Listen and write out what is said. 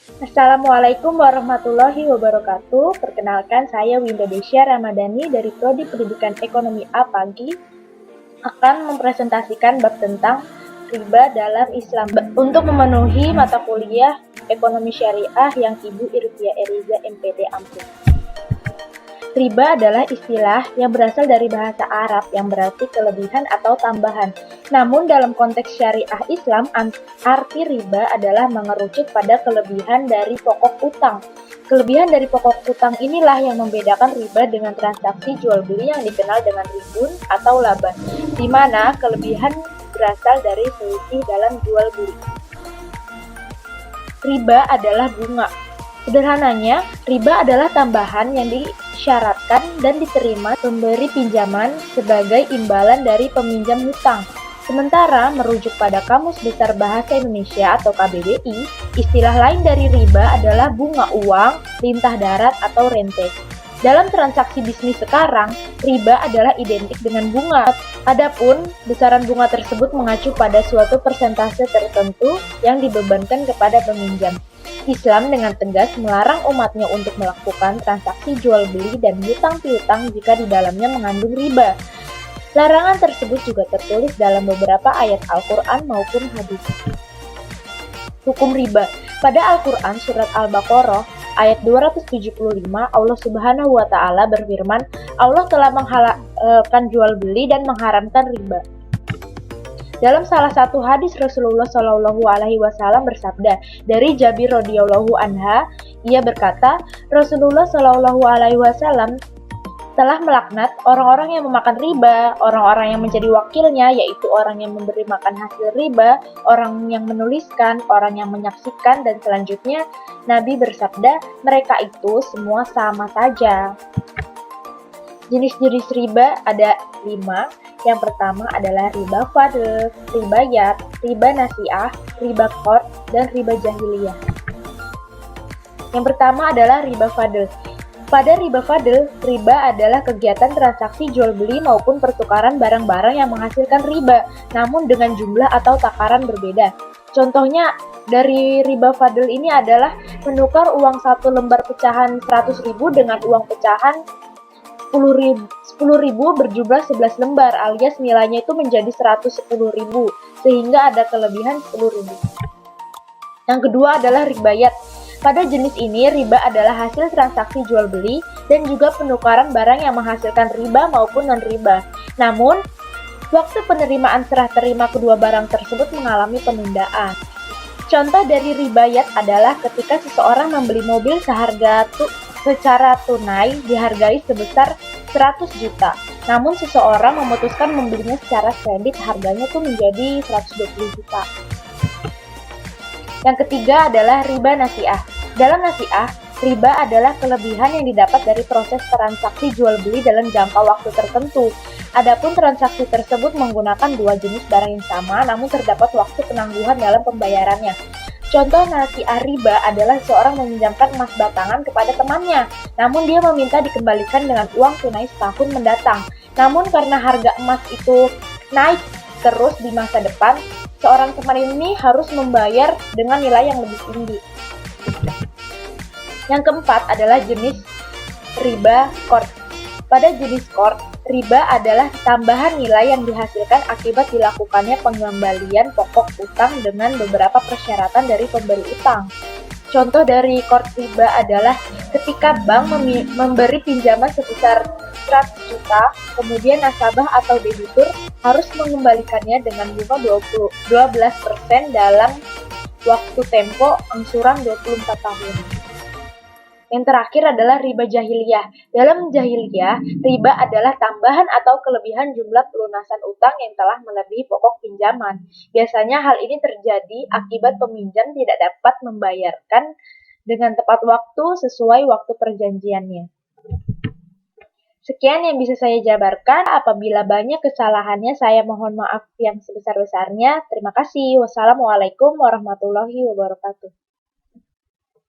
Assalamualaikum warahmatullahi wabarakatuh. Perkenalkan, saya Winda Desya Ramadhani dari Prodi Pendidikan Ekonomi A-Pagi akan mempresentasikan bab tentang riba dalam Islam untuk memenuhi mata kuliah Ekonomi Syariah yang Ibu Irfia Eriza MPD Ampung. Riba adalah istilah yang berasal dari bahasa Arab yang berarti kelebihan atau tambahan. Namun dalam konteks syariah Islam, arti riba adalah mengerucut pada kelebihan dari pokok utang. Kelebihan dari pokok utang inilah yang membedakan riba dengan transaksi jual beli yang dikenal dengan ribun atau laba, di mana kelebihan berasal dari selisih dalam jual beli. Riba adalah bunga. Sederhananya, riba adalah tambahan yang disyaratkan dan diterima pemberi pinjaman sebagai imbalan dari peminjam hutang. Sementara, merujuk pada Kamus Besar Bahasa Indonesia atau KBBI, istilah lain dari riba adalah bunga uang, lintah darat, atau rente. Dalam transaksi bisnis sekarang, riba adalah identik dengan bunga. Adapun, besaran bunga tersebut mengacu pada suatu persentase tertentu yang dibebankan kepada peminjam. Islam dengan tegas melarang umatnya untuk melakukan transaksi jual beli dan hutang piutang jika di dalamnya mengandung riba. Larangan tersebut juga tertulis dalam beberapa ayat Al-Quran maupun hadis. Hukum riba. Pada Al-Quran surat Al-Baqarah ayat 275, Allah Subhanahu wa Ta'ala berfirman, Allah telah menghalalkan jual beli dan mengharamkan riba. Dalam salah satu hadis Rasulullah Shallallahu Alaihi Wasallam bersabda dari Jabir radhiyallahu anha, ia berkata, Rasulullah Shallallahu Alaihi Wasallam telah melaknat orang-orang yang memakan riba, orang-orang yang menjadi wakilnya, yaitu orang yang memberi makan hasil riba, orang yang menuliskan, orang yang menyaksikan, dan selanjutnya Nabi bersabda, mereka itu semua sama saja. Jenis-jenis riba ada 5. Yang pertama adalah riba fadl, riba yat, riba nasiah, riba qard, dan riba jahiliyah. Yang pertama adalah riba fadl. Pada riba fadl, riba adalah kegiatan transaksi jual beli maupun pertukaran barang-barang yang menghasilkan riba, namun dengan jumlah atau takaran berbeda. Contohnya dari riba fadl ini adalah menukar uang satu lembar pecahan 100.000 dengan uang pecahan 10.000 berjumlah 11 lembar alias nilainya itu menjadi 110.000 sehingga ada kelebihan 10.000. Yang kedua adalah riba yat. Pada jenis ini riba adalah hasil transaksi jual beli dan juga penukaran barang yang menghasilkan riba maupun non-riba. Namun, waktu penerimaan serah terima kedua barang tersebut mengalami penundaan. Contoh dari riba yat adalah ketika seseorang membeli mobil secara tunai dihargai sebesar 100 juta. Namun seseorang memutuskan membelinya secara kredit, harganya tuh menjadi 120 juta. Yang ketiga adalah riba nasiah. Dalam nasiah, riba adalah kelebihan yang didapat dari proses transaksi jual beli dalam jangka waktu tertentu. Adapun transaksi tersebut menggunakan dua jenis barang yang sama, namun terdapat waktu penangguhan dalam pembayarannya. Contoh nasiah riba adalah seorang meminjamkan emas batangan kepada temannya, namun dia meminta dikembalikan dengan uang tunai setahun mendatang. Namun karena harga emas itu naik terus di masa depan, seorang teman ini harus membayar dengan nilai yang lebih tinggi. Yang keempat adalah jenis riba qard. Pada jenis qard, riba adalah tambahan nilai yang dihasilkan akibat dilakukannya pengembalian pokok utang dengan beberapa persyaratan dari pemberi utang. Contoh dari qard riba adalah ketika bank memberi pinjaman sebesar 100 juta, kemudian nasabah atau debitur harus mengembalikannya dengan bunga 12% dalam waktu tempo angsuran 24 tahun. Yang terakhir adalah riba jahiliyah. Dalam jahiliyah, riba adalah tambahan atau kelebihan jumlah pelunasan utang yang telah melebihi pokok pinjaman. Biasanya hal ini terjadi akibat peminjam tidak dapat membayarkan dengan tepat waktu sesuai waktu perjanjiannya. Sekian yang bisa saya jabarkan. Apabila banyak kesalahannya, saya mohon maaf yang sebesar-besarnya. Terima kasih. Wassalamualaikum warahmatullahi wabarakatuh.